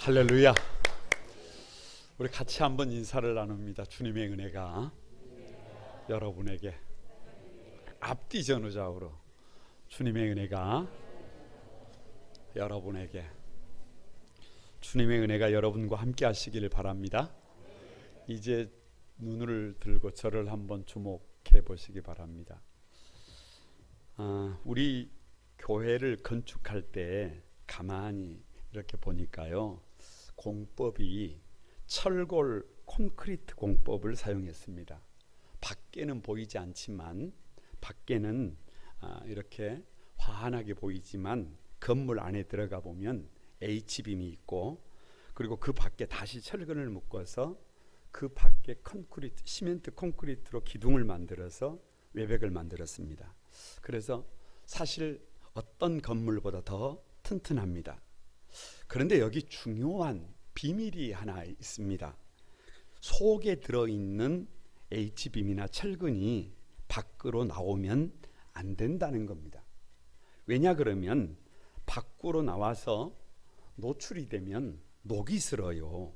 할렐루야. 우리 같이 한번 인사를 나눕니다. 주님의 은혜가 여러분에게, 앞뒤 전후좌우로 주님의 은혜가 여러분에게, 주님의 은혜가 여러분과 함께 하시기를 바랍니다. 이제 눈을 들고 저를 한번 주목해 보시기 바랍니다. 우리 교회를 건축할 때 가만히 이렇게 보니까요, 공법이 철골 콘크리트 공법을 사용했습니다. 밖에는 보이지 않지만, 밖에는 이렇게 환하게 보이지만 건물 안에 들어가 보면 H빔이 있고, 그리고 그 밖에 다시 철근을 묶어서 그 밖에 콘크리트, 시멘트 콘크리트로 기둥을 만들어서 외벽을 만들었습니다. 그래서 사실 어떤 건물보다 더 튼튼합니다. 그런데 여기 중요한 비밀이 하나 있습니다. 속에 들어있는 H빔이나 철근이 밖으로 나오면 안 된다는 겁니다. 왜냐 그러면 밖으로 나와서 노출이 되면 녹이 슬어요.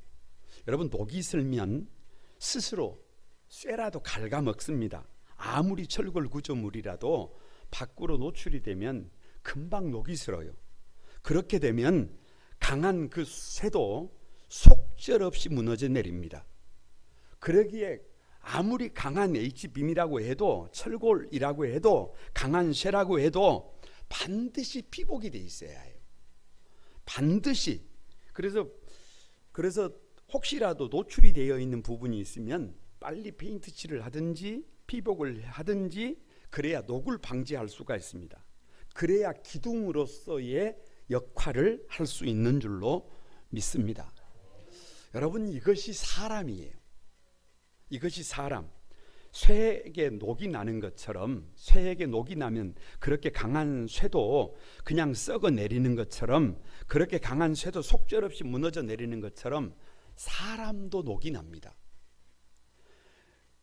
여러분, 녹이 슬면 스스로 쇠라도 갉아먹습니다. 아무리 철골 구조물이라도 밖으로 노출이 되면 금방 녹이 슬어요. 그렇게 되면 강한 그 쇠도 속절없이 무너져 내립니다. 그러기에 아무리 강한 H빔이라고 해도, 철골이라고 해도, 강한 쇠라고 해도 반드시 피복이 돼 있어야 해요. 반드시. 그래서 혹시라도 노출이 되어 있는 부분이 있으면 빨리 페인트 칠을 하든지 피복을 하든지, 그래야 녹을 방지할 수가 있습니다. 그래야 기둥으로서의 역할을 할 수 있는 줄로 믿습니다. 여러분, 이것이 사람이에요. 이것이 사람. 쇠에게 녹이 나는 것처럼, 쇠에게 녹이 나면 그렇게 강한 쇠도 그냥 썩어 내리는 것처럼, 그렇게 강한 쇠도 속절없이 무너져 내리는 것처럼 사람도 녹이 납니다.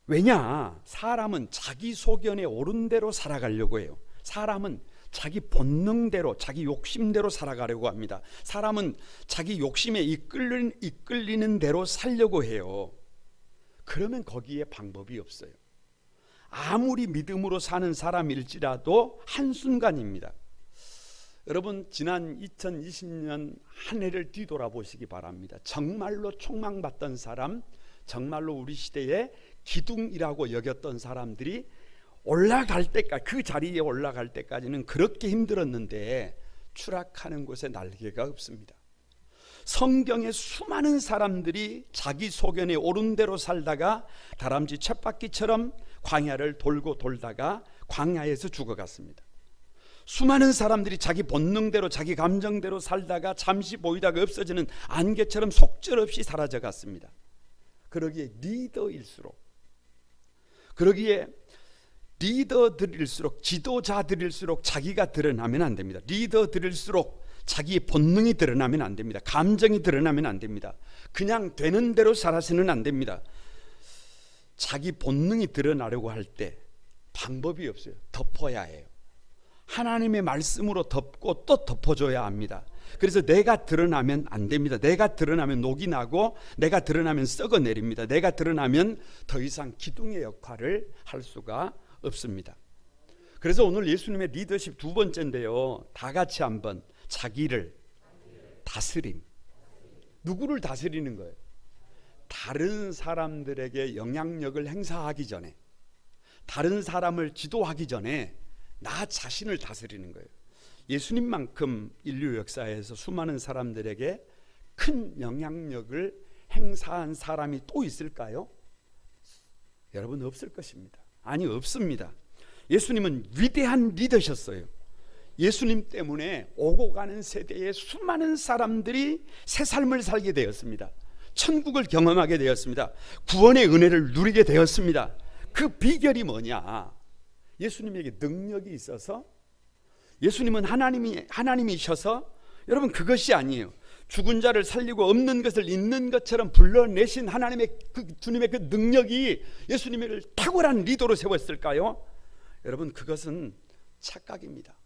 왜냐? 사람은 자기 소견에 옳은 대로 살아가려고 해요. 사람은 자기 본능대로, 자기 욕심대로 살아가려고 합니다. 사람은 자기 욕심에 이끌리는 대로 살려고 해요. 그러면 거기에 방법이 없어요. 아무리 믿음으로 사는 사람일지라도 한순간입니다. 여러분, 지난 2020년 한 해를 뒤돌아보시기 바랍니다. 정말로 촉망받던 사람, 정말로 우리 시대의 기둥이라고 여겼던 사람들이 올라갈 때까지, 그 자리에 올라갈 때까지는 그렇게 힘들었는데 추락하는 곳에 날개가 없습니다. 성경의 수많은 사람들이 자기 소견에 옳은 대로 살다가 다람쥐 쳇바퀴처럼 광야를 돌고 돌다가 광야에서 죽어갔습니다. 수많은 사람들이 자기 본능대로, 자기 감정대로 살다가 잠시 보이다가 없어지는 안개처럼 속절없이 사라져갔습니다. 그러기에 리더들일수록, 지도자들일수록 자기가 드러나면 안 됩니다. 리더들일수록 자기의 본능이 드러나면 안 됩니다. 감정이 드러나면 안 됩니다. 그냥 되는 대로 살아서는 안 됩니다. 자기 본능이 드러나려고 할 때 방법이 없어요. 덮어야 해요. 하나님의 말씀으로 덮고 또 덮어줘야 합니다. 그래서 내가 드러나면 안 됩니다. 내가 드러나면 녹이 나고, 내가 드러나면 썩어 내립니다. 내가 드러나면 더 이상 기둥의 역할을 할 수가 없습니다. 그래서 오늘 예수님의 리더십 두 번째인데요, 다 같이 한번 자기를 다스림. 누구를 다스리는 거예요? 다른 사람들에게 영향력을 행사하기 전에, 다른 사람을 지도하기 전에 나 자신을 다스리는 거예요. 예수님만큼 인류 역사에서 수많은 사람들에게 큰 영향력을 행사한 사람이 또 있을까요? 여러분, 없을 것입니다. 아니, 없습니다. 예수님은 위대한 리더셨어요. 예수님 때문에 오고 가는 세대의 수많은 사람들이 새 삶을 살게 되었습니다. 천국을 경험하게 되었습니다. 구원의 은혜를 누리게 되었습니다. 그 비결이 뭐냐? 예수님에게 능력이 있어서, 예수님은 하나님이셔서, 여러분, 그것이 아니에요. 죽은 자를 살리고 없는 것을 있는 것처럼 불러내신 하나님의 주님의 그 능력이 예수님을 탁월한 리더로 세웠을까요? 여러분, 그것은 착각입니다.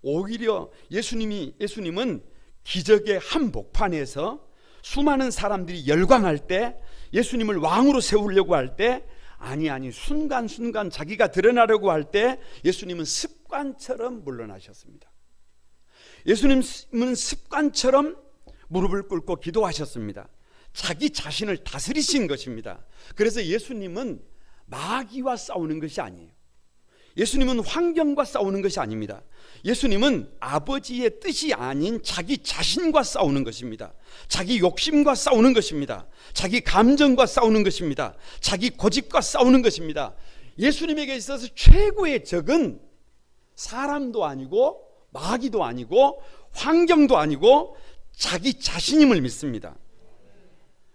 오히려 예수님은 기적의 한복판에서 수많은 사람들이 열광할 때, 예수님을 왕으로 세우려고 할 때, 아니 순간순간 자기가 드러나려고 할 때 예수님은 습관처럼 물러나셨습니다. 예수님은 습관처럼 무릎을 꿇고 기도하셨습니다. 자기 자신을 다스리신 것입니다. 그래서 예수님은 마귀와 싸우는 것이 아니에요. 예수님은 환경과 싸우는 것이 아닙니다. 예수님은 아버지의 뜻이 아닌 자기 자신과 싸우는 것입니다. 자기 욕심과 싸우는 것입니다. 자기 감정과 싸우는 것입니다. 자기 고집과 싸우는 것입니다. 예수님에게 있어서 최고의 적은 사람도 아니고 마귀도 아니고 환경도 아니고 자기 자신임을 믿습니다.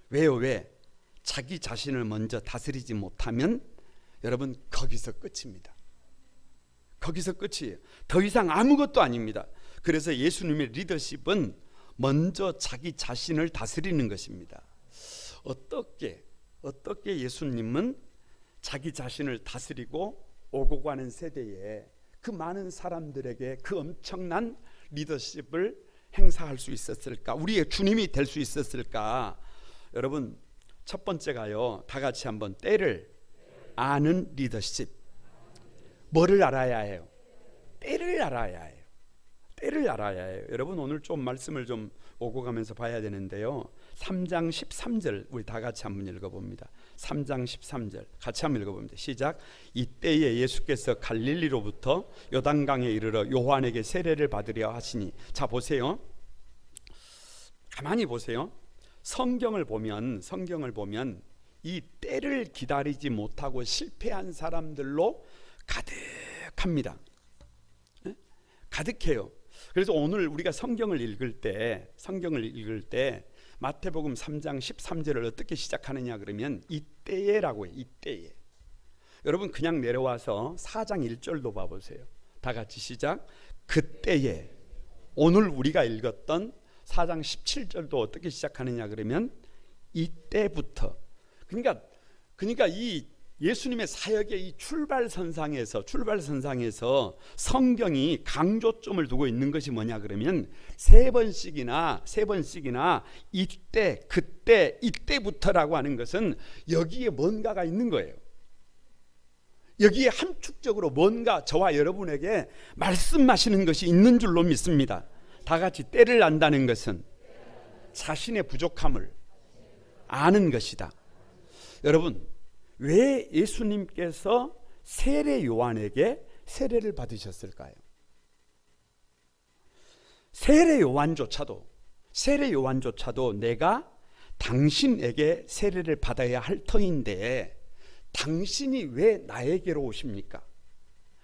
왜요? 왜? 자기 자신을 먼저 다스리지 못하면 여러분 거기서 끝입니다. 거기서 끝이에요. 더 이상 아무것도 아닙니다. 그래서 예수님의 리더십은 먼저 자기 자신을 다스리는 것입니다. 어떻게 예수님은 자기 자신을 다스리고 오고 가는 세대에 그 많은 사람들에게 그 엄청난 리더십을 행사할 수 있었을까? 우리의 주님이 될 수 있었을까? 여러분, 첫 번째가요, 다 같이 한번 때를 아는 리더십. 뭐를 알아야 해요? 때를 알아야 해요. 때를 알아야 해요. 여러분, 오늘 좀 말씀을 좀 오고 가면서 봐야 되는데요, 3장 13절 우리 다 같이 한번 읽어봅니다. 3장 13절 같이 한번 읽어봅니다. 시작. 이때에 예수께서 갈릴리로부터 요단강에 이르러 요한에게 세례를 받으려 하시니. 자, 보세요. 가만히 보세요. 성경을 보면 이 때를 기다리지 못하고 실패한 사람들로 가득합니다. 가득해요. 그래서 오늘 우리가 성경을 읽을 때 마태복음 3장 13절을 어떻게 시작하느냐 그러면 이때에라고 해요. 이때에. 여러분, 그냥 내려와서 4장 1절도 봐보세요. 다 같이 시작. 그때에. 오늘 우리가 읽었던 4장 17절도 어떻게 시작하느냐 그러면 이때부터. 그러니까 이 예수님의 사역의 이 출발선상에서 성경이 강조점을 두고 있는 것이 뭐냐 그러면 세 번씩이나 이때, 그때, 이때부터라고 하는 것은 여기에 뭔가가 있는 거예요. 여기에 함축적으로 뭔가 저와 여러분에게 말씀하시는 것이 있는 줄로 믿습니다. 다 같이 때를 안다는 것은 자신의 부족함을 아는 것이다. 여러분, 왜 예수님께서 세례 요한에게 세례를 받으셨을까요? 세례 요한조차도 내가 당신에게 세례를 받아야 할 터인데 당신이 왜 나에게로 오십니까?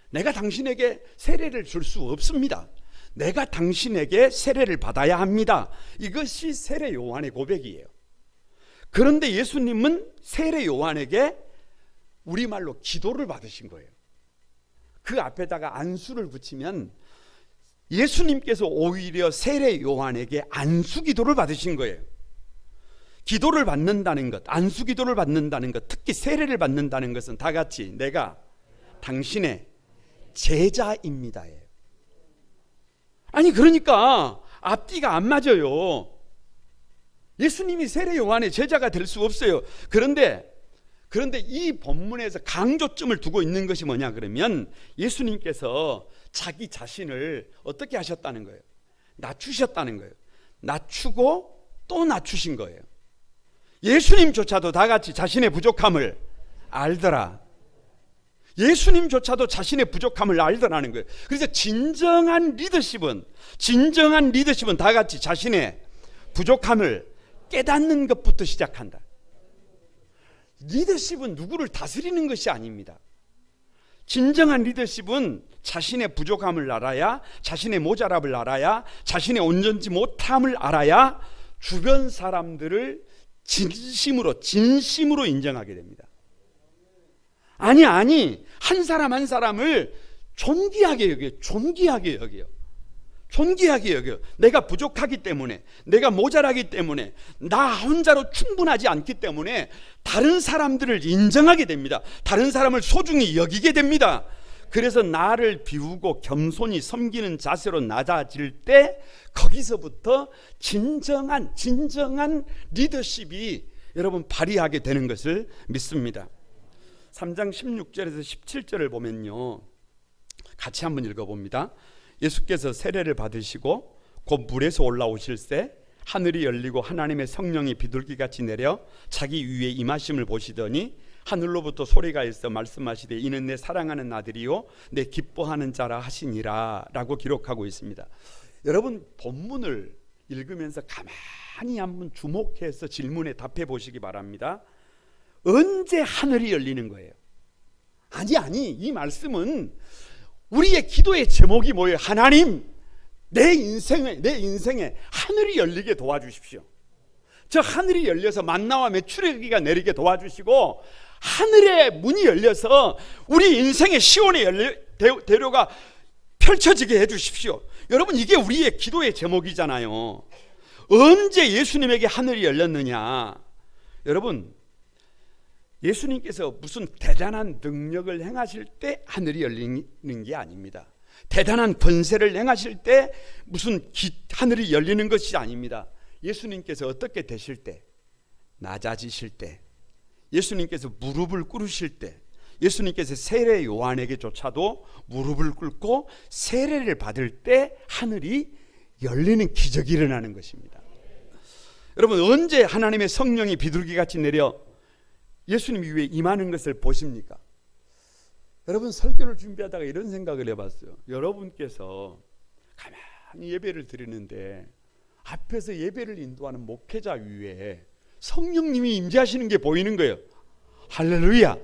내가 당신에게 세례를 줄 수 없습니다. 내가 당신에게 세례를 받아야 합니다. 이것이 세례 요한의 고백이에요. 그런데 예수님은 세례 요한에게 우리말로 기도를 받으신 거예요. 그 앞에다가 안수를 붙이면 예수님께서 오히려 세례 요한에게 안수 기도를 받으신 거예요. 기도를 받는다는 것, 안수 기도를 받는다는 것, 특히 세례를 받는다는 것은 다 같이 내가 당신의 제자입니다예요. 아니, 그러니까 앞뒤가 안 맞아요. 예수님이 세례 요한의 제자가 될 수 없어요. 그런데 이 본문에서 강조점을 두고 있는 것이 뭐냐 그러면 예수님께서 자기 자신을 어떻게 하셨다는 거예요? 낮추셨다는 거예요. 낮추고 또 낮추신 거예요. 예수님조차도 다 같이 자신의 부족함을 알더라. 예수님조차도 자신의 부족함을 알더라는 거예요. 그래서 진정한 리더십은 다 같이 자신의 부족함을 깨닫는 것부터 시작한다. 리더십은 누구를 다스리는 것이 아닙니다. 진정한 리더십은 자신의 부족함을 알아야, 자신의 모자람을 알아야, 자신의 온전치 못함을 알아야 주변 사람들을 진심으로 인정하게 됩니다. 아니 한 사람 한 사람을 존귀하게 여겨요. 내가 부족하기 때문에, 내가 모자라기 때문에, 나 혼자로 충분하지 않기 때문에 다른 사람들을 인정하게 됩니다. 다른 사람을 소중히 여기게 됩니다. 그래서 나를 비우고 겸손히 섬기는 자세로 낮아질 때 거기서부터 진정한 리더십이 여러분 발휘하게 되는 것을 믿습니다. 3장 16절에서 17절을 보면요, 같이 한번 읽어봅니다. 예수께서 세례를 받으시고 곧 물에서 올라오실새 하늘이 열리고 하나님의 성령이 비둘기같이 내려 자기 위에 임하심을 보시더니 하늘로부터 소리가 있어 말씀하시되 이는 내 사랑하는 아들이요 내 기뻐하는 자라 하시니라 라고 기록하고 있습니다. 여러분 본문을 읽으면서 가만히 한번 주목해서 질문에 답해 보시기 바랍니다. 언제 하늘이 열리는 거예요? 아니 이 말씀은 우리의 기도의 제목이 뭐예요? 하나님 내 인생에 하늘이 열리게 도와주십시오. 저 하늘이 열려서 만나와 메추라기가 내리게 도와주시고 하늘의 문이 열려서 우리 인생의 시온의 대로가 펼쳐지게 해주십시오. 여러분 이게 우리의 기도의 제목이잖아요. 언제 예수님에게 하늘이 열렸느냐? 여러분 예수님께서 무슨 대단한 능력을 행하실 때 하늘이 열리는 게 아닙니다. 대단한 권세를 행하실 때 무슨 하늘이 열리는 것이 아닙니다. 예수님께서 어떻게 되실 때, 낮아지실 때, 예수님께서 무릎을 꿇으실 때, 예수님께서 세례 요한에게조차도 무릎을 꿇고 세례를 받을 때 하늘이 열리는 기적이 일어나는 것입니다. 여러분 언제 하나님의 성령이 비둘기같이 내려 예수님 위에 임하는 것을 보십니까? 여러분 설교를 준비하다가 이런 생각을 해봤어요. 여러분께서 가만히 예배를 드리는데 앞에서 예배를 인도하는 목회자 위에 성령님이 임재하시는 게 보이는 거예요. 할렐루야.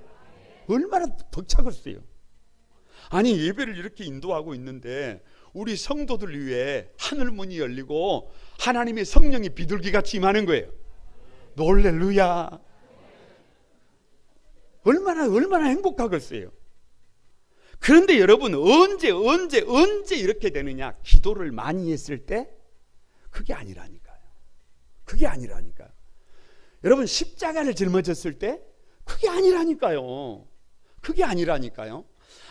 얼마나 벅차겠어요. 아니 예배를 이렇게 인도하고 있는데 우리 성도들 위에 하늘문이 열리고 하나님의 성령이 비둘기같이 임하는 거예요. 놀렐루야. 얼마나 행복하겠어요. 그런데 여러분 언제 이렇게 되느냐? 기도를 많이 했을 때? 그게 아니라니까요. 여러분 십자가를 짊어졌을 때? 그게 아니라니까요.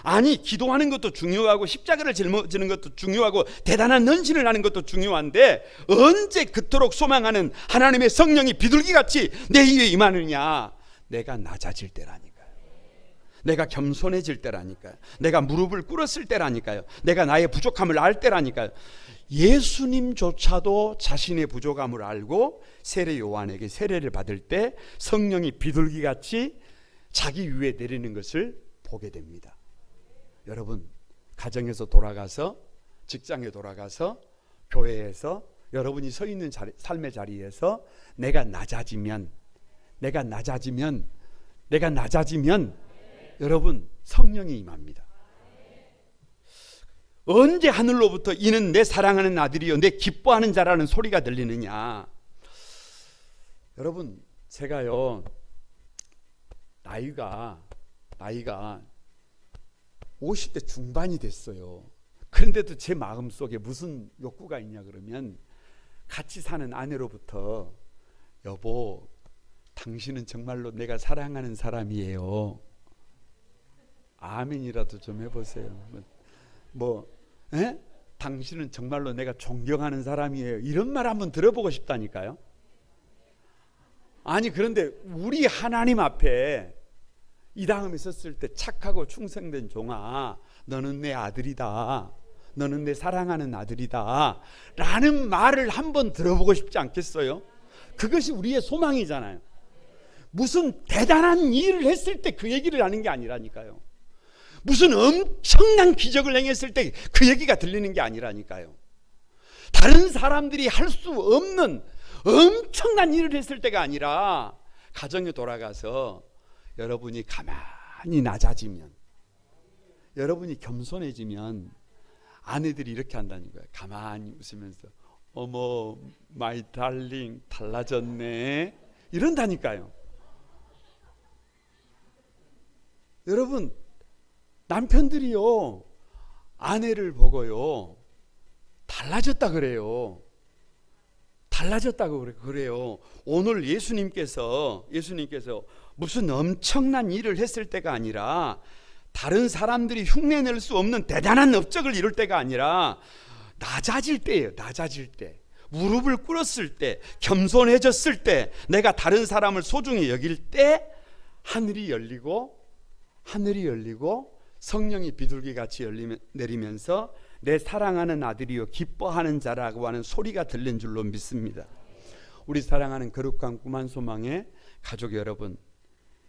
아니 기도하는 것도 중요하고 십자가를 짊어지는 것도 중요하고 대단한 헌신을 하는 것도 중요한데 언제 그토록 소망하는 하나님의 성령이 비둘기같이 내 위에 임하느냐? 내가 낮아질 때라니까요. 내가 겸손해질 때라니까요. 내가 무릎을 꿇었을 때라니까요. 내가 나의 부족함을 알 때라니까요. 예수님조차도 자신의 부족함을 알고 세례 요한에게 세례를 받을 때 성령이 비둘기같이 자기 위에 내리는 것을 보게 됩니다. 여러분 가정에서 돌아가서 직장에 돌아가서 교회에서 여러분이 서 있는 삶의 자리에서 내가 낮아지면 여러분 성령이 임합니다. 언제 하늘로부터 이는 내 사랑하는 아들이요 내 기뻐하는 자라는 소리가 들리느냐? 여러분 제가요 나이가 50대 중반이 됐어요. 그런데도 제 마음속에 무슨 욕구가 있냐 그러면 같이 사는 아내로부터 여보 당신은 정말로 내가 사랑하는 사람이에요. 아멘이라도 좀 해보세요. 당신은 정말로 내가 존경하는 사람이에요. 이런 말 한번 들어보고 싶다니까요. 아니 그런데 우리 하나님 앞에 이 다음에 섰을 때 착하고 충성된 종아 너는 내 아들이다. 너는 내 사랑하는 아들이다 라는 말을 한번 들어보고 싶지 않겠어요? 그것이 우리의 소망이잖아요. 무슨 대단한 일을 했을 때 그 얘기를 하는 게 아니라니까요. 무슨 엄청난 기적을 행했을 때 그 얘기가 들리는 게 아니라니까요. 다른 사람들이 할 수 없는 엄청난 일을 했을 때가 아니라 가정에 돌아가서 여러분이 가만히 낮아지면, 여러분이 겸손해지면 아내들이 이렇게 한다는 거예요. 가만히 웃으면서 어머 마이 달링 달라졌네 이런다니까요. 여러분 남편들이요 아내를 보고요 달라졌다 그래요. 달라졌다고 그래요. 오늘 예수님께서 무슨 엄청난 일을 했을 때가 아니라 다른 사람들이 흉내낼 수 없는 대단한 업적을 이룰 때가 아니라 낮아질 때예요. 낮아질 때, 무릎을 꿇었을 때, 겸손해졌을 때, 내가 다른 사람을 소중히 여길 때 하늘이 열리고 성령이 비둘기같이 내리면서 내 사랑하는 아들이요 기뻐하는 자라고 하는 소리가 들린 줄로 믿습니다. 우리 사랑하는 거룩한 꿈한 소망의 가족 여러분,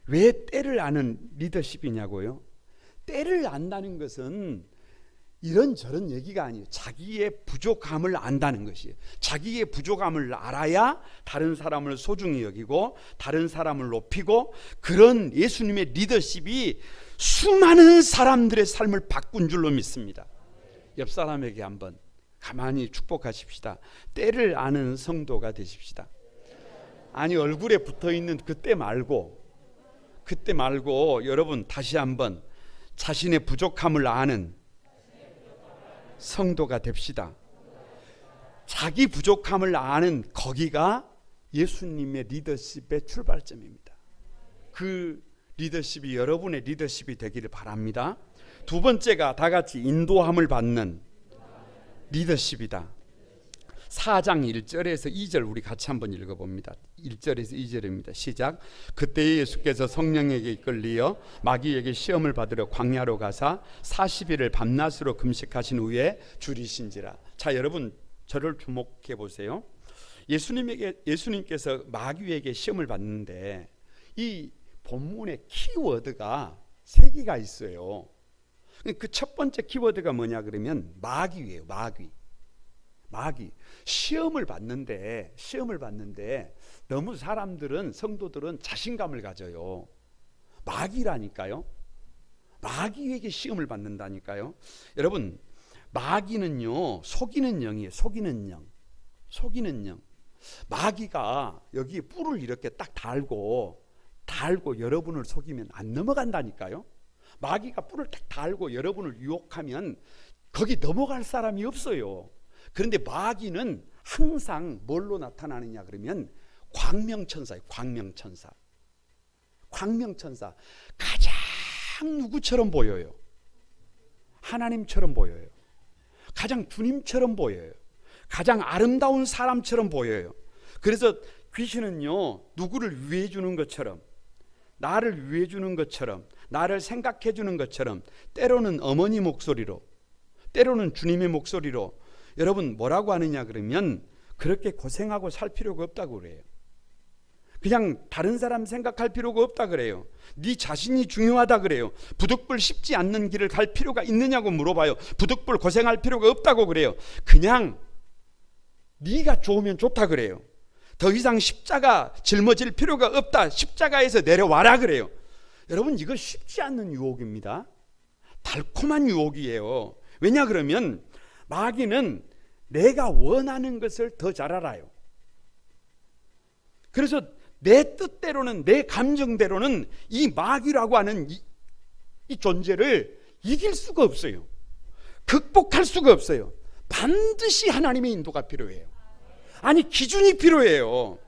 왜 때를 아는 리더십이냐고요? 때를 안다는 것은 이런저런 얘기가 아니에요. 자기의 부족함을 안다는 것이에요. 자기의 부족함을 알아야 다른 사람을 소중히 여기고 다른 사람을 높이고, 그런 예수님의 리더십이 수많은 사람들의 삶을 바꾼 줄로 믿습니다. 옆 사람에게 한번 가만히 축복하십시다. 때를 아는 성도가 되십시다. 아니, 얼굴에 붙어있는 그때 말고 여러분 다시 한번 자신의 부족함을 아는 성도가 됩시다. 자기 부족함을 아는 거기가 예수님의 리더십의 출발점입니다. 그 리더십이 여러분의 리더십이 되기를 바랍니다. 두 번째가 다 같이 인도함을 받는 리더십이다. 4장 1절에서 2절 우리 같이 한번 읽어봅니다. 1절에서 2절입니다. 시작. 그때 예수께서 성령에게 이끌리어 마귀에게 시험을 받으러 광야로 가사 40일을 밤낮으로 금식하신 후에 줄이신지라. 자, 여러분 저를 주목해 보세요. 예수님께서 마귀에게 시험을 받는데 이 본문의 키워드가 3개가 있어요. 그 첫 번째 키워드가 뭐냐 그러면 마귀예요. 마귀. 시험을 받는데 너무 사람들은, 성도들은 자신감을 가져요. 마귀라니까요. 마귀에게 시험을 받는다니까요. 여러분, 마귀는요 속이는 영이에요. 속이는 영. 마귀가 여기 뿔을 이렇게 딱 달고 여러분을 속이면 안 넘어간다니까요. 마귀가 뿔을 딱 달고 여러분을 유혹하면 거기 넘어갈 사람이 없어요. 그런데 마귀는 항상 뭘로 나타나느냐 그러면 광명천사예요. 광명천사. 가장 누구처럼 보여요? 하나님처럼 보여요. 가장 주님처럼 보여요. 가장 아름다운 사람처럼 보여요. 그래서 귀신은요 누구를 위해 주는 것처럼, 나를 위해 주는 것처럼, 나를 생각해 주는 것처럼, 때로는 어머니 목소리로, 때로는 주님의 목소리로 여러분 뭐라고 하느냐 그러면 그렇게 고생하고 살 필요가 없다고 그래요. 그냥 다른 사람 생각할 필요가 없다 그래요. 네 자신이 중요하다 그래요. 부득불 쉽지 않는 길을 갈 필요가 있느냐고 물어봐요. 부득불 고생할 필요가 없다고 그래요. 그냥 네가 좋으면 좋다 그래요. 더 이상 십자가 짊어질 필요가 없다. 십자가에서 내려와라 그래요. 여러분 이거 쉽지 않는 유혹입니다. 달콤한 유혹이에요. 왜냐 그러면 마귀는 내가 원하는 것을 더 잘 알아요. 그래서 내 뜻대로는, 내 감정대로는 이 마귀라고 하는 이 존재를 이길 수가 없어요. 극복할 수가 없어요. 반드시 하나님의 인도가 필요해요. 아니 기준이 필요해요.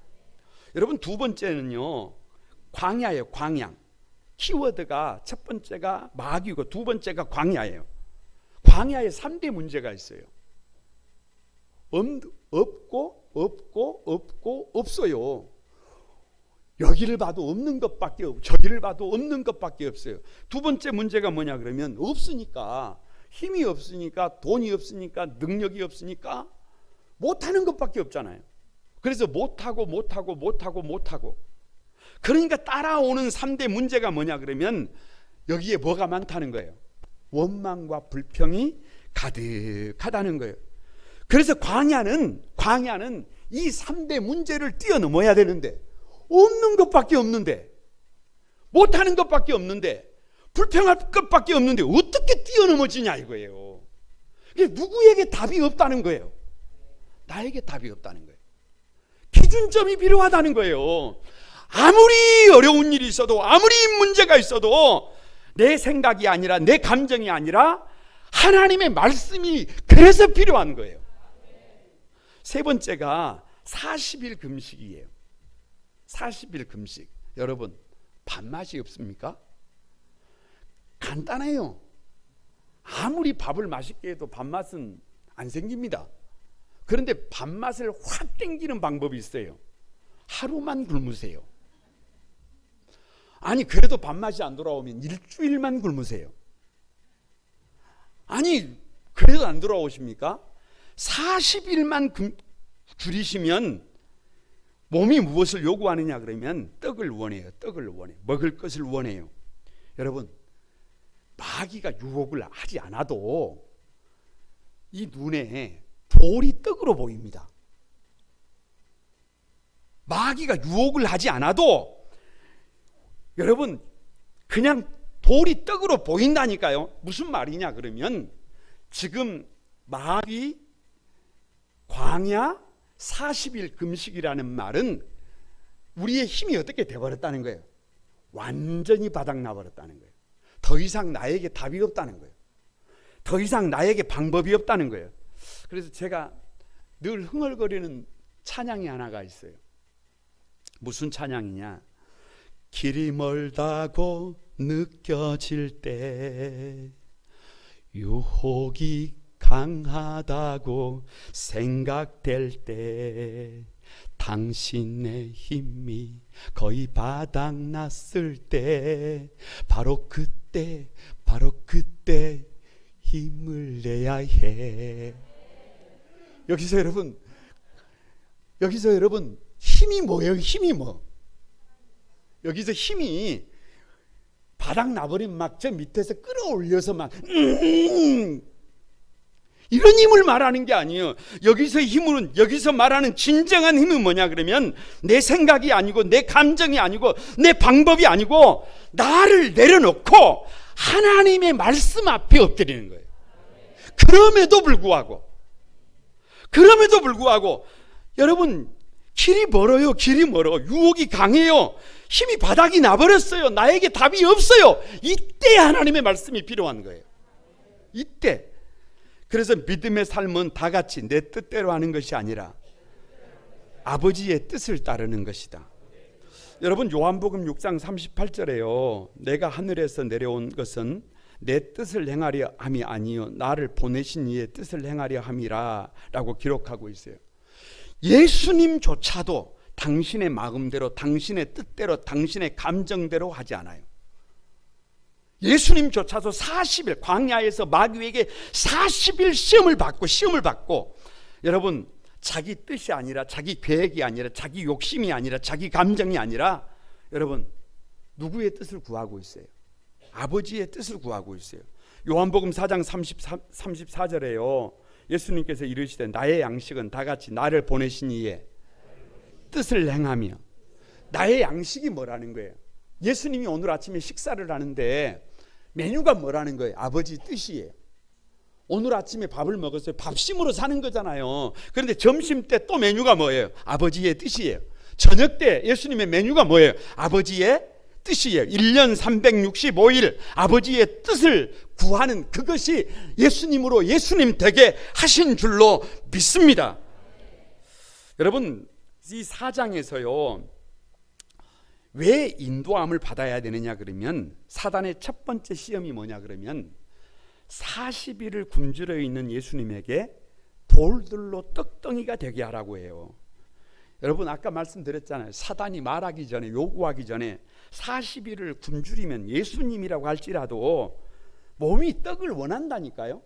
여러분 두 번째는요 광야예요. 광야. 키워드가 첫 번째가 마귀고 두 번째가 광야예요. 광야에 3대 문제가 있어요. 없고 없어요. 여기를 봐도 없는 것밖에 없고 저기를 봐도 없는 것밖에 없어요. 두 번째 문제가 뭐냐 그러면 없으니까, 힘이 없으니까, 돈이 없으니까, 능력이 없으니까 못하는 것밖에 없잖아요. 그래서 못하고 그러니까 따라오는 3대 문제가 뭐냐 그러면 여기에 뭐가 많다는 거예요. 원망과 불평이 가득하다는 거예요. 그래서 광야는 이 3대 문제를 뛰어넘어야 되는데 없는 것밖에 없는데, 못하는 것밖에 없는데, 불평할 것밖에 없는데 어떻게 뛰어넘어지냐 이거예요. 누구에게 답이 없다는 거예요. 나에게 답이 없다는 거예요. 기준점이 필요하다는 거예요. 아무리 어려운 일이 있어도, 아무리 문제가 있어도 내 생각이 아니라, 내 감정이 아니라 하나님의 말씀이 그래서 필요한 거예요. 세 번째가 40일 금식이에요. 40일 금식. 여러분 밥맛이 없습니까? 간단해요. 아무리 밥을 맛있게 해도 밥맛은 안 생깁니다. 그런데 밥맛을 확 땡기는 방법이 있어요. 하루만 굶으세요. 아니 그래도 밥맛이 안 돌아오면 일주일만 굶으세요. 아니 그래도 안 돌아오십니까? 40일만 줄이시면 몸이 무엇을 요구하느냐 그러면 떡을 원해요. 떡을 원해요. 먹을 것을 원해요. 여러분, 마귀가 유혹을 하지 않아도 이 눈에 돌이 떡으로 보입니다. 마귀가 유혹을 하지 않아도 여러분 그냥 돌이 떡으로 보인다니까요. 무슨 말이냐 그러면 지금 마귀 광야 40일 금식이라는 말은 우리의 힘이 어떻게 돼버렸다는 거예요. 완전히 바닥나버렸다는 거예요. 더 이상 나에게 답이 없다는 거예요. 더 이상 나에게 방법이 없다는 거예요. 그래서 제가 늘 흥얼거리는 찬양이 하나가 있어요. 무슨 찬양이냐? 길이 멀다고 느껴질 때, 유혹이 강하다고 생각될 때, 당신의 힘이 거의 바닥났을 때, 바로 그때 힘을 내야 해. 여기서 여러분 힘이 뭐예요? 힘이 뭐? 여기서 힘이 바닥 나버린 막 저 밑에서 끌어올려서 막 이런 힘을 말하는 게 아니에요. 여기서 말하는 진정한 힘은 뭐냐 그러면 내 생각이 아니고 내 감정이 아니고 내 방법이 아니고 나를 내려놓고 하나님의 말씀 앞에 엎드리는 거예요. 그럼에도 불구하고 여러분 길이 멀어요. 길이 멀어. 유혹이 강해요. 힘이 바닥이 나버렸어요. 나에게 답이 없어요. 이때 하나님의 말씀이 필요한 거예요. 이때. 그래서 믿음의 삶은 다 같이 내 뜻대로 하는 것이 아니라 아버지의 뜻을 따르는 것이다. 여러분 요한복음 6장 38절에요. 내가 하늘에서 내려온 것은 내 뜻을 행하려 함이 아니요 나를 보내신 이의 뜻을 행하려 함이라 라고 기록하고 있어요. 예수님조차도 당신의 마음대로, 당신의 뜻대로, 당신의 감정대로 하지 않아요. 예수님조차도 40일 광야에서 마귀에게 40일 시험을 받고 여러분 자기 뜻이 아니라 자기 계획이 아니라 자기 욕심이 아니라 자기 감정이 아니라 여러분 누구의 뜻을 구하고 있어요? 아버지의 뜻을 구하고 있어요. 요한복음 4장 34절에요. 예수님께서 이르시되 나의 양식은 다 같이 나를 보내신 이의 뜻을 행하며. 나의 양식이 뭐라는 거예요? 예수님이 오늘 아침에 식사를 하는데 메뉴가 뭐라는 거예요? 아버지 뜻이에요. 오늘 아침에 밥을 먹었어요. 밥심으로 사는 거잖아요. 그런데 점심 때 또 메뉴가 뭐예요? 아버지의 뜻이에요. 저녁 때 예수님의 메뉴가 뭐예요? 아버지의 뜻이에요. 1년 365일 아버지의 뜻을 구하는 그것이 예수님으로 예수님 되게 하신 줄로 믿습니다. 여러분 이 4장에서요 왜 인도함을 받아야 되느냐 그러면 사단의 첫 번째 시험이 뭐냐 그러면 40일을 굶주려 있는 예수님에게 돌들로 떡덩이가 되게 하라고 해요. 여러분 아까 말씀드렸잖아요. 사단이 말하기 전에 요구하기 전에 40일을 굶주리면 예수님이라고 할지라도 몸이 떡을 원한다니까요.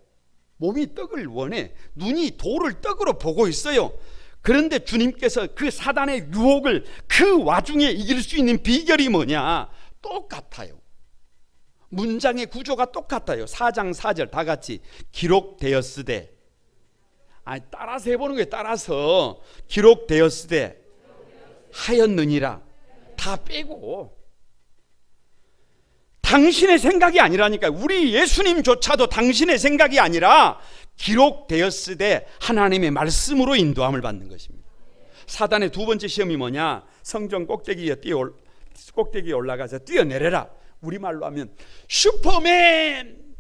몸이 떡을 원해. 눈이 돌을 떡으로 보고 있어요. 그런데 주님께서 그 사단의 유혹을 그 와중에 이길 수 있는 비결이 뭐냐? 똑같아요. 문장의 구조가 똑같아요. 4장 4절 다 같이 기록되었으되. 따라서 해보는 거예요. 따라서 기록되었으되 하였느니라. 다 빼고 당신의 생각이 아니라니까요. 우리 예수님조차도 당신의 생각이 아니라 기록되었으되 하나님의 말씀으로 인도함을 받는 것입니다. 사단의 두 번째 시험이 뭐냐? 성전 꼭대기에 올라가서 뛰어내려라. 우리말로 하면 슈퍼맨.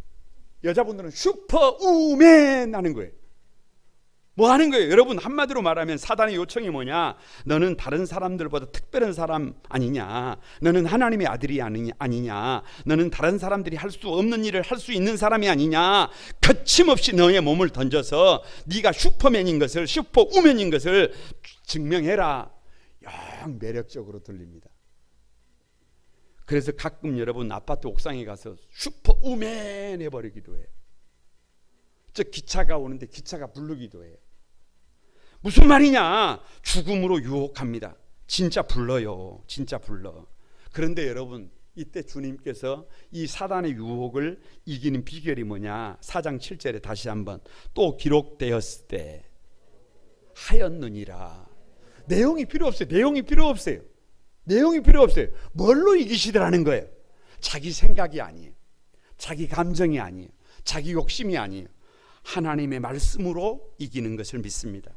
여자분들은 슈퍼우맨 하는 거예요. 뭐 하는 거예요? 여러분, 한마디로 말하면 사단의 요청이 뭐냐? 너는 다른 사람들보다 특별한 사람 아니냐? 너는 하나님의 아들이 아니냐? 너는 다른 사람들이 할 수 없는 일을 할 수 있는 사람이 아니냐? 거침없이 너의 몸을 던져서 네가 슈퍼맨인 것을, 슈퍼우먼인 것을 증명해라. 영 매력적으로 들립니다. 그래서 가끔 여러분 아파트 옥상에 가서 슈퍼우먼 해버리기도 해요. 저 기차가 오는데 기차가 부르기도 해요. 무슨 말이냐? 죽음으로 유혹합니다. 진짜 불러요. 진짜 불러. 그런데 여러분, 이때 주님께서 이 사단의 유혹을 이기는 비결이 뭐냐? 4장 7절에 다시 한번 또 기록되었을 때 하였느니라. 내용이 필요 없어요. 내용이 필요 없어요. 내용이 필요 없어요. 뭘로 이기시더라는 거예요? 자기 생각이 아니에요. 자기 감정이 아니에요. 자기 욕심이 아니에요. 하나님의 말씀으로 이기는 것을 믿습니다.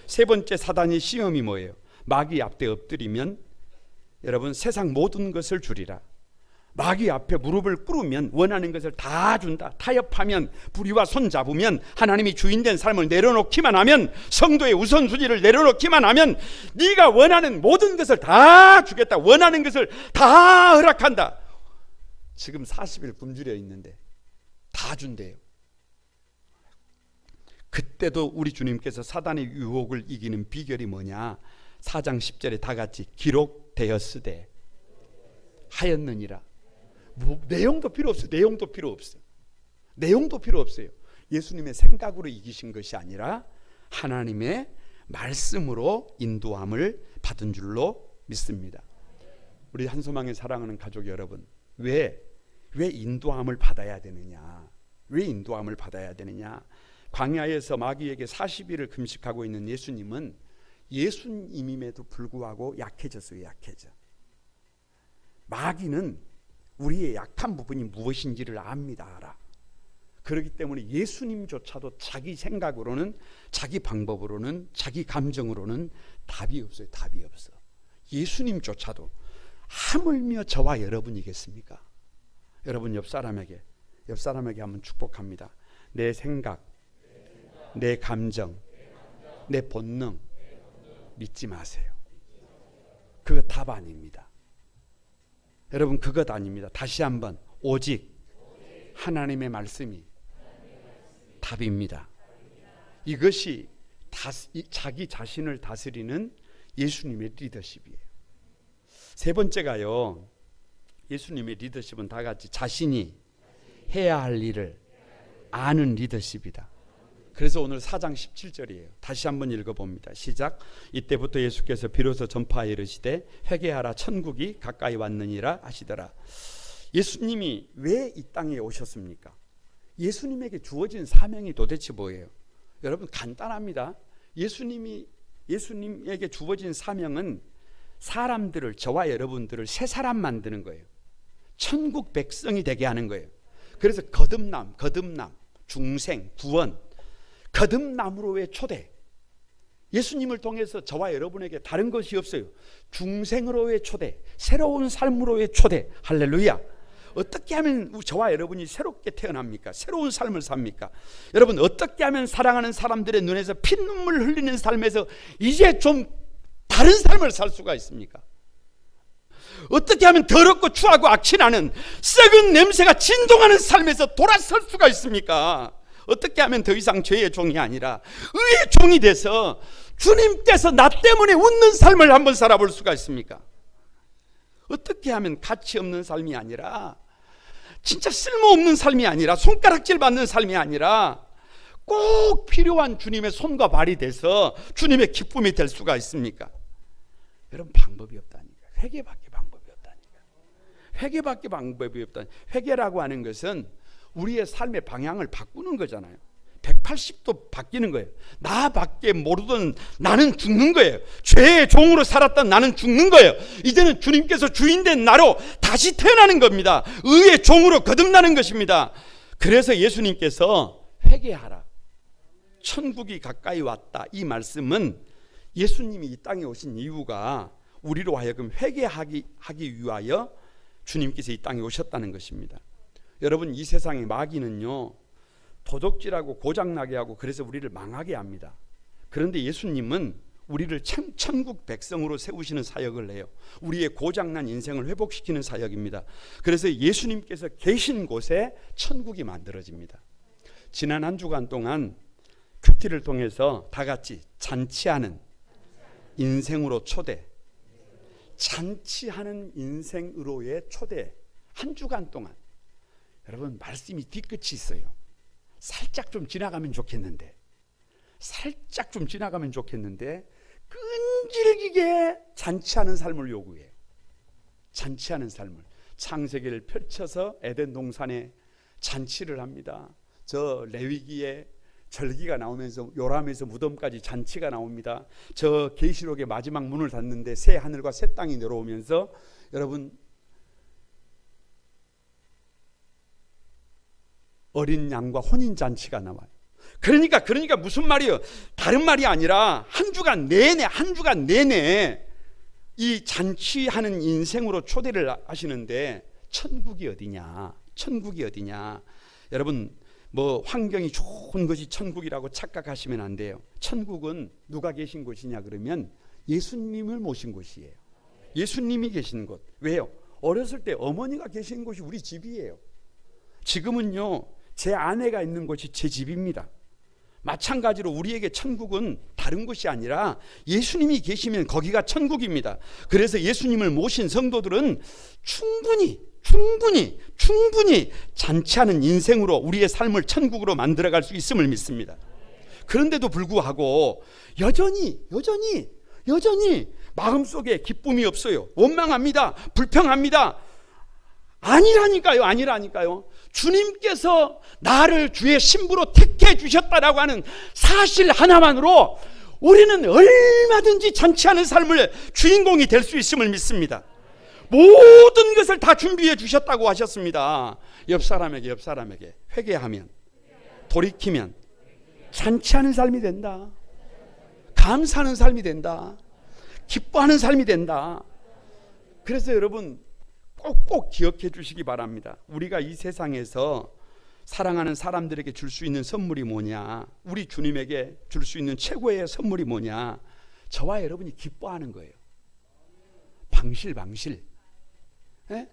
세 번째 사단의 시험이 뭐예요? 마귀 앞에 엎드리면 여러분 세상 모든 것을 주리라. 마귀 앞에 무릎을 꿇으면 원하는 것을 다 준다. 타협하면, 불의와 손잡으면, 하나님이 주인된 삶을 내려놓기만 하면, 성도의 우선순위를 내려놓기만 하면 네가 원하는 모든 것을 다 주겠다. 원하는 것을 다 허락한다. 지금 40일 굶주려 있는데 다 준대요. 그때도 우리 주님께서 사단의 유혹을 이기는 비결이 뭐냐? 4장 10절에 다 같이 기록되었으되 하였느니라. 내용도 필요 없어요. 내용도 필요 없어요. 내용도 필요 없어요. 예수님의 생각으로 이기신 것이 아니라 하나님의 말씀으로 인도함을 받은 줄로 믿습니다. 우리 한소망에 사랑하는 가족 여러분, 왜 인도함을 받아야 되느냐? 왜 인도함을 받아야 되느냐? 광야에서 마귀에게 40일을 금식하고 있는 예수님은 예수님임에도 불구하고 약해졌어요. 약해져. 마귀는 우리의 약한 부분이 무엇인지를 압니다. 알아. 그렇기 때문에 예수님조차도 자기 생각으로는, 자기 방법으로는, 자기 감정으로는 답이 없어요. 답이 없어. 예수님조차도. 하물며 저와 여러분이겠습니까? 여러분 옆 사람에게 한번 축복합니다. 내 생각, 내 감정, 내 본능 믿지 마세요. 그거 답 아닙니다. 여러분, 그것 아닙니다. 다시 한번, 오직 하나님의 말씀이 답입니다. 이것이 자기 자신을 다스리는 예수님의 리더십이에요. 세 번째가요, 예수님의 리더십은 다 같이 자신이 해야 할 일을 아는 리더십이다. 그래서 오늘 4장 17절이에요. 다시 한번 읽어봅니다. 시작. 이때부터 예수께서 비로소 전파하여 이르시되 회개하라, 천국이 가까이 왔느니라 하시더라. 예수님이 왜 이 땅에 오셨습니까? 예수님에게 주어진 사명이 도대체 뭐예요? 여러분, 간단합니다. 예수님에게 주어진 사명은 사람들을, 저와 여러분들을 새 사람 만드는 거예요. 천국 백성이 되게 하는 거예요. 그래서 거듭남, 중생, 구원, 거듭남으로의 초대. 예수님을 통해서 저와 여러분에게 다른 것이 없어요. 중생으로의 초대, 새로운 삶으로의 초대. 할렐루야. 어떻게 하면 저와 여러분이 새롭게 태어납니까? 새로운 삶을 삽니까? 여러분, 어떻게 하면 사랑하는 사람들의 눈에서 피눈물 흘리는 삶에서 이제 좀 다른 삶을 살 수가 있습니까? 어떻게 하면 더럽고 추하고 악취나는 썩은 냄새가 진동하는 삶에서 돌아설 수가 있습니까? 어떻게 하면 더 이상 죄의 종이 아니라 의의 종이 돼서 주님께서 나 때문에 웃는 삶을 한번 살아볼 수가 있습니까? 어떻게 하면 가치 없는 삶이 아니라, 진짜 쓸모없는 삶이 아니라, 손가락질 받는 삶이 아니라 꼭 필요한 주님의 손과 발이 돼서 주님의 기쁨이 될 수가 있습니까? 여러분, 방법이 없다니까. 회개밖에 방법이 없다니까. 회개밖에 방법이 없다니까. 회개라고 하는 것은 우리의 삶의 방향을 바꾸는 거잖아요. 180도 바뀌는 거예요. 나밖에 모르던 나는 죽는 거예요. 죄의 종으로 살았던 나는 죽는 거예요. 이제는 주님께서 주인된 나로 다시 태어나는 겁니다. 의의 종으로 거듭나는 것입니다. 그래서 예수님께서 회개하라, 천국이 가까이 왔다, 이 말씀은 예수님이 이 땅에 오신 이유가 우리로 하여금 회개하기 위하여 주님께서 이 땅에 오셨다는 것입니다. 여러분, 이 세상의 마귀는요, 도적질하고 고장나게 하고 그래서 우리를 망하게 합니다. 그런데 예수님은 우리를 천국 백성으로 세우시는 사역을 해요. 우리의 고장난 인생을 회복시키는 사역입니다. 그래서 예수님께서 계신 곳에 천국이 만들어집니다. 지난 한 주간 동안 큐티를 통해서 다 같이 잔치하는 인생으로 초대, 잔치하는 인생으로의 초대, 한 주간 동안 여러분 말씀이 뒤끝이 있어요. 살짝 좀 지나가면 좋겠는데, 살짝 좀 지나가면 좋겠는데 끈질기게 잔치하는 삶을 요구해요. 잔치하는 삶을, 창세기를 펼쳐서 에덴 동산에 잔치를 합니다. 저 레위기에 절기가 나오면서 요람에서 무덤까지 잔치가 나옵니다. 저 계시록의 마지막 문을 닫는데 새 하늘과 새 땅이 내려오면서 여러분 어린 양과 혼인 잔치가 나와요. 그러니까 무슨 말이에요? 다른 말이 아니라 한 주간 내내 이 잔치하는 인생으로 초대를 하시는데 천국이 어디냐? 천국이 어디냐? 여러분 뭐 환경이 좋은 것이 천국이라고 착각하시면 안 돼요. 천국은 누가 계신 곳이냐 그러면 예수님을 모신 곳이에요. 예수님이 계신 곳. 왜요? 어렸을 때 어머니가 계신 곳이 우리 집이에요. 지금은요 제 아내가 있는 곳이 제 집입니다. 마찬가지로 우리에게 천국은 다른 곳이 아니라 예수님이 계시면 거기가 천국입니다. 그래서 예수님을 모신 성도들은 충분히 잔치하는 인생으로 우리의 삶을 천국으로 만들어갈 수 있음을 믿습니다. 그런데도 불구하고 여전히 마음속에 기쁨이 없어요. 원망합니다. 불평합니다. 아니라니까요. 주님께서 나를 주의 신부로 택해 주셨다라고 하는 사실 하나만으로 우리는 얼마든지 잔치하는 삶을 주인공이 될 수 있음을 믿습니다. 모든 것을 다 준비해 주셨다고 하셨습니다. 옆 사람에게 회개하면, 돌이키면 잔치하는 삶이 된다. 감사하는 삶이 된다. 기뻐하는 삶이 된다. 그래서 여러분 꼭 기억해 주시기 바랍니다. 우리가 이 세상에서 사랑하는 사람들에게 줄 수 있는 선물이 뭐냐? 우리 주님에게 줄 수 있는 최고의 선물이 뭐냐? 저와 여러분이 기뻐하는 거예요. 방실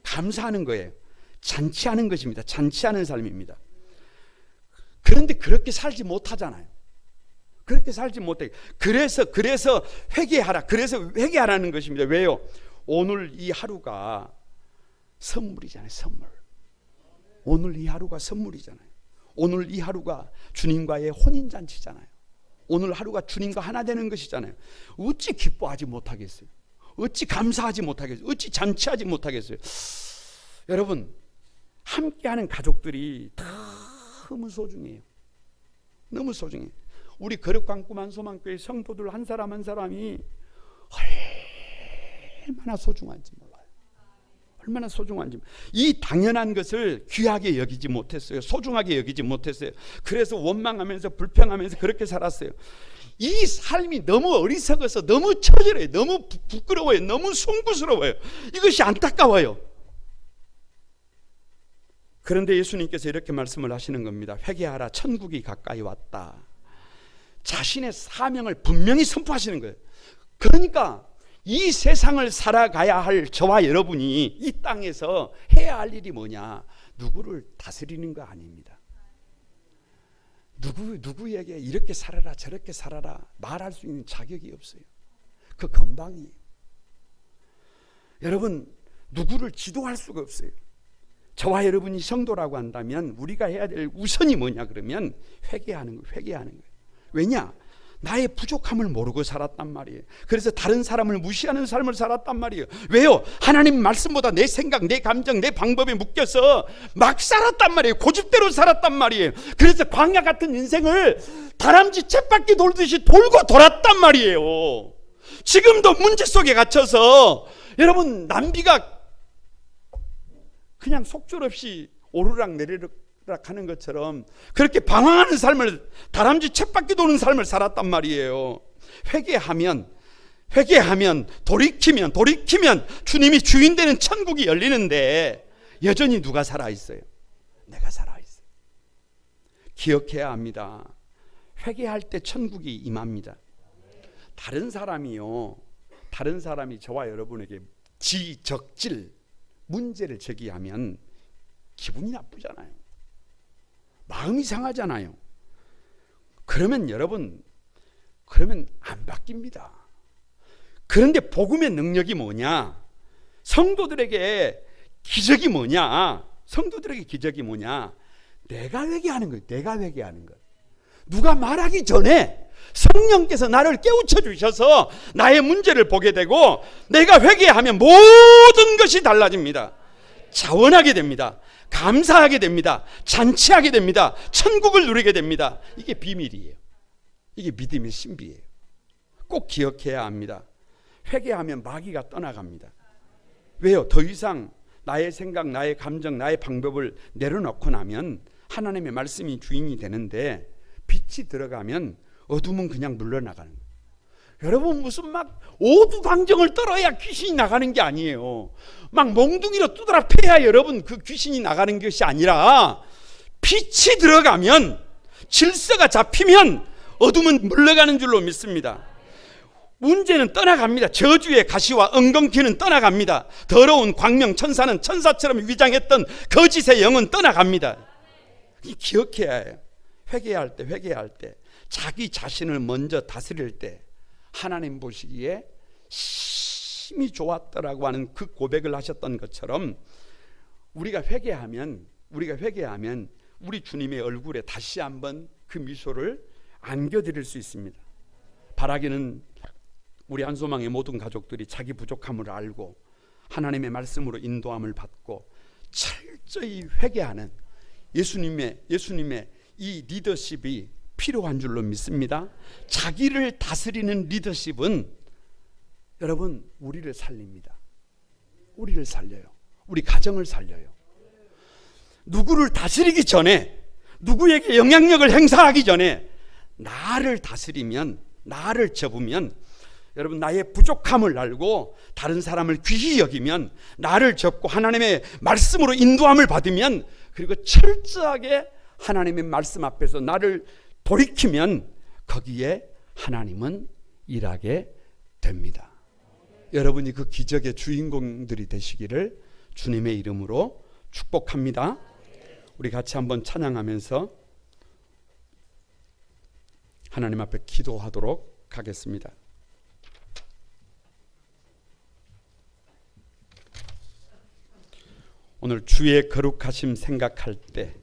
감사하는 거예요. 잔치하는 것입니다. 잔치하는 삶입니다. 그런데 그렇게 살지 못하잖아요. 그렇게 살지 못해. 그래서 회개하라. 그래서 회개하라는 것입니다. 왜요? 오늘 이 하루가 선물이잖아요. 선물. 오늘 이 하루가 선물이잖아요. 오늘 이 하루가 주님과의 혼인잔치잖아요. 오늘 하루가 주님과 하나 되는 것이잖아요. 어찌 기뻐하지 못하겠어요? 어찌 감사하지 못하겠어요? 어찌 잔치하지 못하겠어요? 여러분 함께하는 가족들이 너무 소중해요. 너무 소중해요. 우리 거룩광구만 소망교회 성도들 한 사람 한 사람이 얼마나 소중한지 몰라요. 얼마나 소중한지. 이 당연한 것을 귀하게 여기지 못했어요. 소중하게 여기지 못했어요. 그래서 원망하면서 불평하면서 그렇게 살았어요. 이 삶이 너무 어리석어서 너무 처절해요. 너무 부끄러워요. 너무 송구스러워요. 이것이 안타까워요. 그런데 예수님께서 이렇게 말씀을 하시는 겁니다. 회개하라. 천국이 가까이 왔다. 자신의 사명을 분명히 선포하시는 거예요. 그러니까 이 세상을 살아가야 할 저와 여러분이 이 땅에서 해야 할 일이 뭐냐? 누구를 다스리는 거 아닙니다. 누구에게 이렇게 살아라 저렇게 살아라 말할 수 있는 자격이 없어요. 그 건방이에요. 여러분 누구를 지도할 수가 없어요. 저와 여러분이 성도라고 한다면 우리가 해야 될 우선이 뭐냐 그러면 회개하는 거예요. 왜냐? 나의 부족함을 모르고 살았단 말이에요. 그래서 다른 사람을 무시하는 삶을 살았단 말이에요. 왜요? 하나님 말씀보다 내 생각, 내 감정, 내 방법에 묶여서 막 살았단 말이에요. 고집대로 살았단 말이에요. 그래서 광야 같은 인생을 다람쥐 쳇바퀴 돌듯이 돌고 돌았단 말이에요. 지금도 문제 속에 갇혀서 여러분 남비가 그냥 속절없이 오르락 내리락 하는 것처럼 그렇게 방황하는 삶을, 다람쥐 쳇바퀴 도는 삶을 살았단 말이에요. 회개하면 돌이키면 주님이 주인 되는 천국이 열리는데 여전히 누가 살아있어요? 내가 살아있어요. 기억해야 합니다. 회개할 때 천국이 임합니다. 다른 사람이 저와 여러분에게 지적질 문제를 제기하면 기분이 나쁘잖아요. 마음이 상하잖아요. 그러면 여러분, 안 바뀝니다. 그런데 복음의 능력이 뭐냐? 성도들에게 기적이 뭐냐? 내가 회개하는 거예요. 내가 회개하는 것. 누가 말하기 전에 성령께서 나를 깨우쳐 주셔서 나의 문제를 보게 되고, 내가 회개하면 모든 것이 달라집니다. 자원하게 됩니다. 감사하게 됩니다. 잔치하게 됩니다. 천국을 누리게 됩니다. 이게 비밀이에요. 이게 믿음의 신비예요. 꼭 기억해야 합니다. 회개하면 마귀가 떠나갑니다. 왜요? 더 이상 나의 생각, 나의 감정, 나의 방법을 내려놓고 나면 하나님의 말씀이 주인이 되는데, 빛이 들어가면 어둠은 그냥 물러나가는 거예요. 여러분, 무슨 막 오두방정을 떨어야 귀신이 나가는 게 아니에요. 막 몽둥이로 두드려 패야 여러분 그 귀신이 나가는 것이 아니라, 빛이 들어가면, 질서가 잡히면 어둠은 물러가는 줄로 믿습니다. 문제는 떠나갑니다. 저주의 가시와 엉겅퀴는 떠나갑니다. 더러운 광명 천사는 천사처럼 위장했던 거짓의 영은 떠나갑니다. 기억해야 해요. 회개할 때 자기 자신을 먼저 다스릴 때 하나님 보시기에 심히 좋았더라고 하는 그 고백을 하셨던 것처럼, 우리가 회개하면 우리 주님의 얼굴에 다시 한번 그 미소를 안겨드릴 수 있습니다. 바라기는 우리 안소망의 모든 가족들이 자기 부족함을 알고 하나님의 말씀으로 인도함을 받고 철저히 회개하는 예수님의 이 리더십이 필요한 줄로 믿습니다. 자기를 다스리는 리더십은 여러분 우리를 살립니다. 우리를 살려요. 우리 가정을 살려요. 누구를 다스리기 전에, 누구에게 영향력을 행사하기 전에 나를 다스리면, 나를 접으면, 여러분 나의 부족함을 알고 다른 사람을 귀히 여기면, 나를 접고 하나님의 말씀으로 인도함을 받으면, 그리고 철저하게 하나님의 말씀 앞에서 나를 돌이키면 거기에 하나님은 일하게 됩니다. 여러분이 그 기적의 주인공들이 되시기를 주님의 이름으로 축복합니다. 우리 같이 한번 찬양하면서 하나님 앞에 기도하도록 하겠습니다. 오늘 주의 거룩하심 생각할 때